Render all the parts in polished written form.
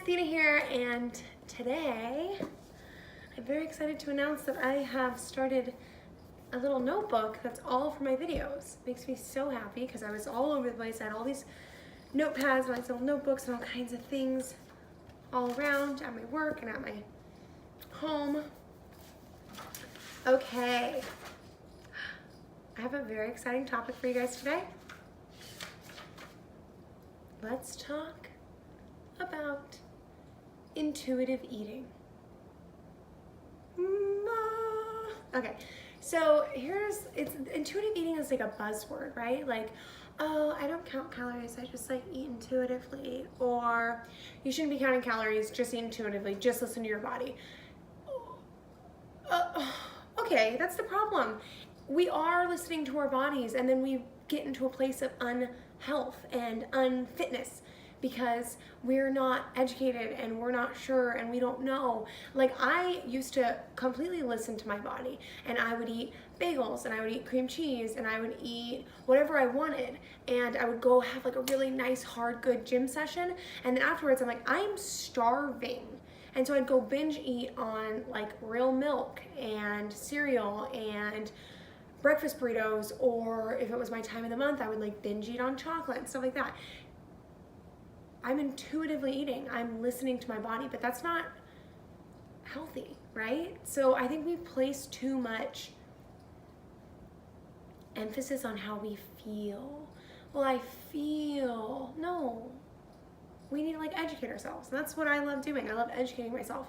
Athena here, and today I'm very excited to announce that I have started a little notebook that's all for my videos. It makes me so happy because I was all over the place. I had all these notepads and little notebooks and all kinds of things all around at my work and at my home. Okay, I have a very exciting topic for you guys today. Let's talk about intuitive eating. Okay, so intuitive eating is like a buzzword, right? Like, oh, I don't count calories, I just like eat intuitively. Or you shouldn't be counting calories, just eat intuitively, just listen to your body. Okay, that's the problem. We are listening to our bodies and then we get into a place of unhealth and unfitness because we're not educated and we're not sure and we don't know. Like, I used to completely listen to my body and I would eat bagels and I would eat cream cheese and I would eat whatever I wanted, and I would go have like a really nice, hard, good gym session, and then afterwards I'm like, I'm starving. And so I'd go binge eat on like real milk and cereal and breakfast burritos, or if it was my time of the month, I would like binge eat on chocolate and stuff like that. I'm intuitively eating, I'm listening to my body, but that's not healthy, right? So I think we place too much emphasis on how we feel. Well, I feel, no. We need to like educate ourselves. And that's what I love doing. I love educating myself.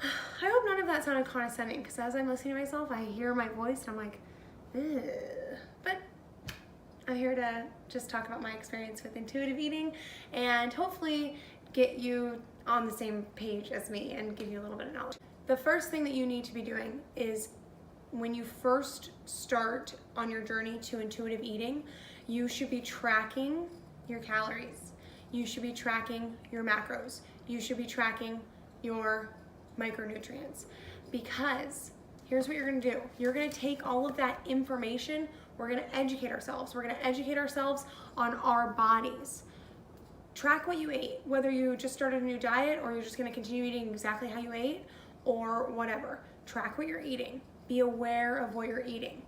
I hope none of that sounded condescending, because as I'm listening to myself, I hear my voice and I'm like, ugh. But I'm here to just talk about my experience with intuitive eating and hopefully get you on the same page as me and give you a little bit of knowledge. The first thing that you need to be doing is, when you first start on your journey to intuitive eating, you should be tracking your calories. You should be tracking your macros. You should be tracking your micronutrients, because here's what you're gonna do. You're gonna take all of that information, we're gonna educate ourselves. We're gonna educate ourselves on our bodies. Track what you ate, whether you just started a new diet or you're just gonna continue eating exactly how you ate or whatever. Track what you're eating. Be aware of what you're eating.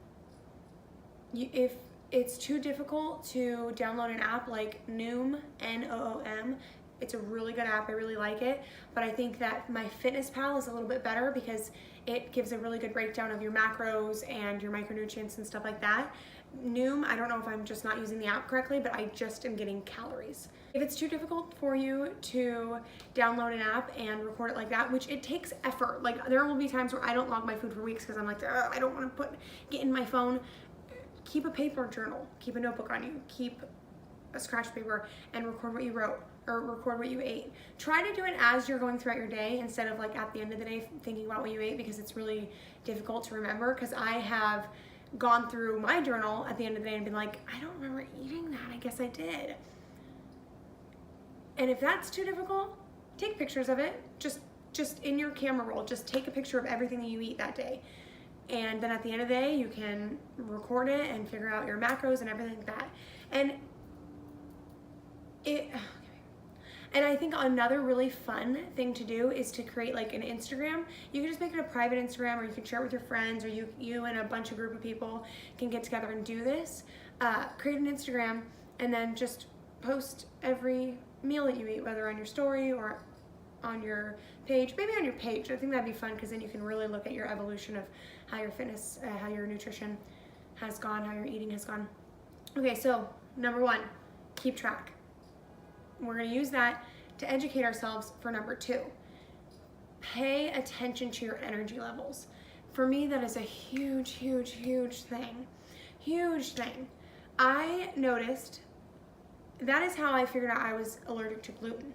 If it's too difficult to download an app like Noom, N-O-O-M, it's a really good app, I really like it, but I think that MyFitnessPal is a little bit better because it gives a really good breakdown of your macros and your micronutrients and stuff like that. Noom, I don't know if I'm just not using the app correctly, but I just am getting calories. If it's too difficult for you to download an app and record it like that, which it takes effort, like there will be times where I don't log my food for weeks because I'm like, I don't want to get in my phone. Keep a paper journal, keep a notebook on you, keep a scratch paper and record what you wrote or record what you ate. Try to do it as you're going throughout your day instead of like at the end of the day thinking about what you ate, because it's really difficult to remember. Because I have gone through my journal at the end of the day and been like, I don't remember eating that, I guess I did. And if that's too difficult, take pictures of it. Just in your camera roll, just take a picture of everything that you eat that day. And then at the end of the day, you can record it and figure out your macros and everything like that. And I think another really fun thing to do is to create like an Instagram. You can just make it a private Instagram, or you can share it with your friends, or you and a bunch of group of people can get together and do this. Create an Instagram and then just post every meal that you eat, whether on your story or on your page, maybe on your page. I think that'd be fun, because then you can really look at your evolution of how your fitness, how your nutrition has gone, how your eating has gone. Okay, so number one, keep track. We're gonna use that to educate ourselves for number two. Pay attention to your energy levels. For me, that is a huge, huge, huge thing. Huge thing. I noticed, that is how I figured out I was allergic to gluten.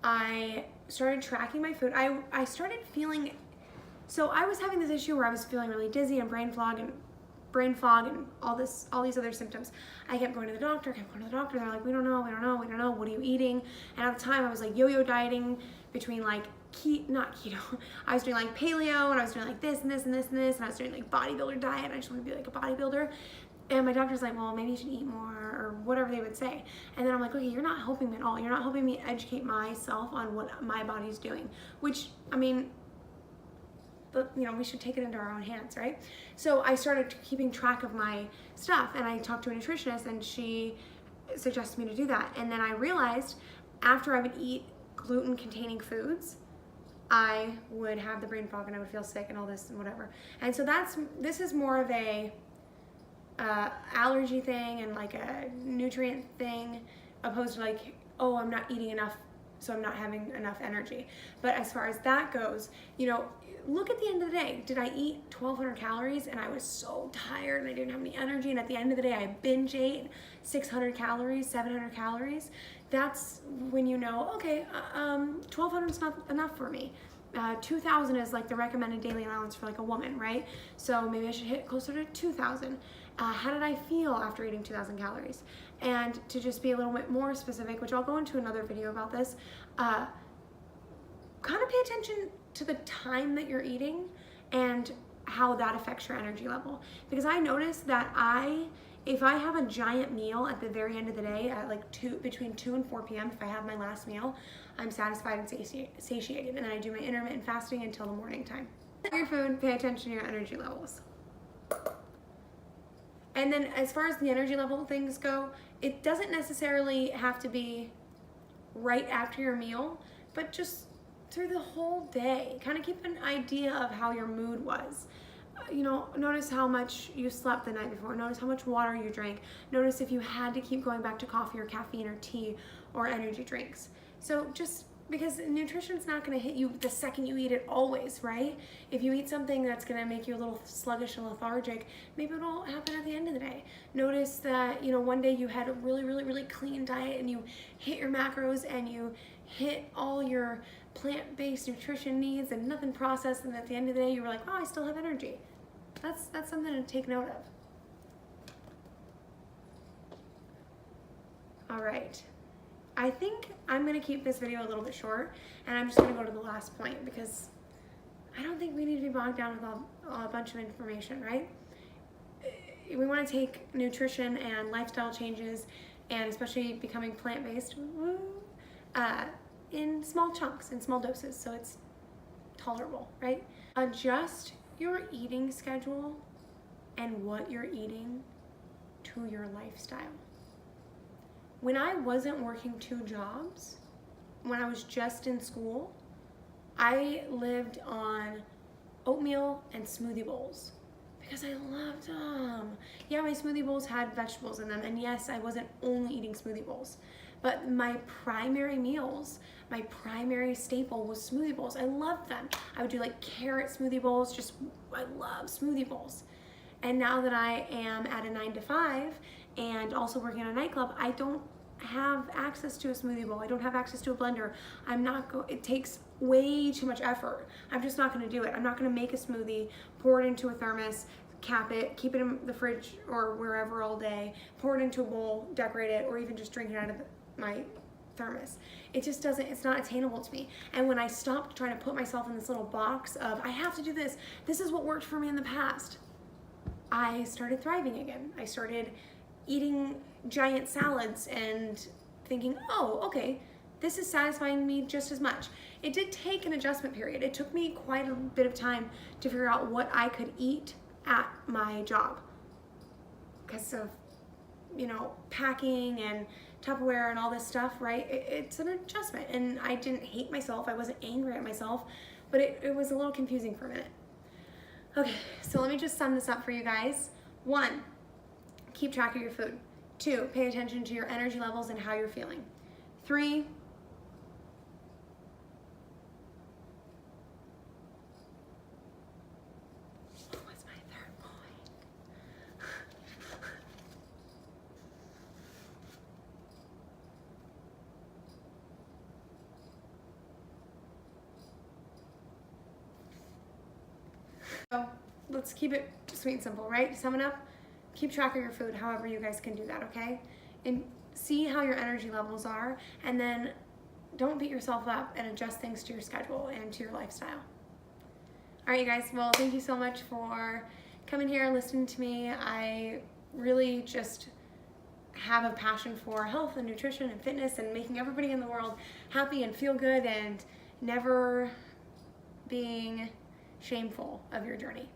I started tracking my food. I started feeling, so I was having this issue where I was feeling really dizzy and brain fog and all these other symptoms. I kept going to the doctor, They're like, we don't know, what are you eating? And at the time I was like yo-yo dieting between like not keto, I was doing like paleo, and I was doing like this and this and this and this, and I was doing like bodybuilder diet. I just want to be like a bodybuilder. And my doctor's like, well, maybe you should eat more, or whatever they would say. And then I'm like, okay, you're not helping me at all. You're not helping me educate myself on what my body's doing, which, I mean, but, you know, we should take it into our own hands, right? So I started keeping track of my stuff, and I talked to a nutritionist, and she suggested me to do that. And then I realized after I would eat gluten-containing foods, I would have the brain fog and I would feel sick and all this and whatever. And so this is more of a allergy thing and like a nutrient thing, opposed to like, oh, I'm not eating enough, so I'm not having enough energy. But as far as that goes, you know, look at the end of the day. Did I eat 1,200 calories and I was so tired and I didn't have any energy, and at the end of the day I binge ate 600 calories, 700 calories? That's when you know, okay, 1,200 is not enough for me. 2,000 is like the recommended daily allowance for like a woman, right? So maybe I should hit closer to 2,000. How did I feel after eating 2,000 calories? And to just be a little bit more specific, which I'll go into another video about this, kind of pay attention to the time that you're eating and how that affects your energy level. Because I noticed that if I have a giant meal at the very end of the day at like between 2 and 4 p.m., if I have my last meal, I'm satisfied and satiated, and then I do my intermittent fasting until the morning time. Your food, pay attention to your energy levels. And then as far as the energy level things go, it doesn't necessarily have to be right after your meal, but just through the whole day. Kind of keep an idea of how your mood was. You know, notice how much you slept the night before. Notice how much water you drank. Notice if you had to keep going back to coffee or caffeine or tea or energy drinks. So just because nutrition's not going to hit you the second you eat it always, right? If you eat something that's going to make you a little sluggish and lethargic, maybe it'll happen at the end of the day. Notice that, you know, one day you had a really, really, really clean diet and you hit your macros and you hit all your plant-based nutrition needs and nothing processed, and at the end of the day you were like, oh, I still have energy. That's something to take note of. All right. I think I'm going to keep this video a little bit short, and I'm just going to go to the last point because I don't think we need to be bogged down with a bunch of information, right? We want to take nutrition and lifestyle changes, and especially becoming plant-based, in small chunks, in small doses, so it's tolerable, right? Adjust your eating schedule and what you're eating to your lifestyle. When I wasn't working 2 jobs, when I was just in school, I lived on oatmeal and smoothie bowls because I loved them. Yeah, my smoothie bowls had vegetables in them, and yes, I wasn't only eating smoothie bowls, but my primary meals, my primary staple was smoothie bowls. I loved them. I would do like carrot smoothie bowls, I love smoothie bowls. And now that I am at a 9 to 5 and also working in a nightclub, I don't have access to a smoothie bowl. I don't have access to a blender. It takes way too much effort. I'm just not gonna do it. I'm not gonna make a smoothie, pour it into a thermos, cap it, keep it in the fridge or wherever all day, pour it into a bowl, decorate it, or even just drink it out of my thermos. It just doesn't, it's not attainable to me. And when I stopped trying to put myself in this little box of, I have to do this, this is what worked for me in the past, I started thriving again. I started eating giant salads and thinking, oh, okay, this is satisfying me just as much. It did take an adjustment period. It took me quite a bit of time to figure out what I could eat at my job because of, you know, packing and Tupperware and all this stuff, right? It's an adjustment, and I didn't hate myself. I wasn't angry at myself, but it was a little confusing for a minute. Okay, so let me just sum this up for you guys. 1, keep track of your food. 2, pay attention to your energy levels and how you're feeling. 3, what's my 3rd point? So let's keep it sweet and simple, right? To sum it up, keep track of your food however you guys can do that, okay? And see how your energy levels are, and then don't beat yourself up and adjust things to your schedule and to your lifestyle. All right, you guys, well, thank you so much for coming here and listening to me. I really just have a passion for health and nutrition and fitness and making everybody in the world happy and feel good and never being shameful of your journey.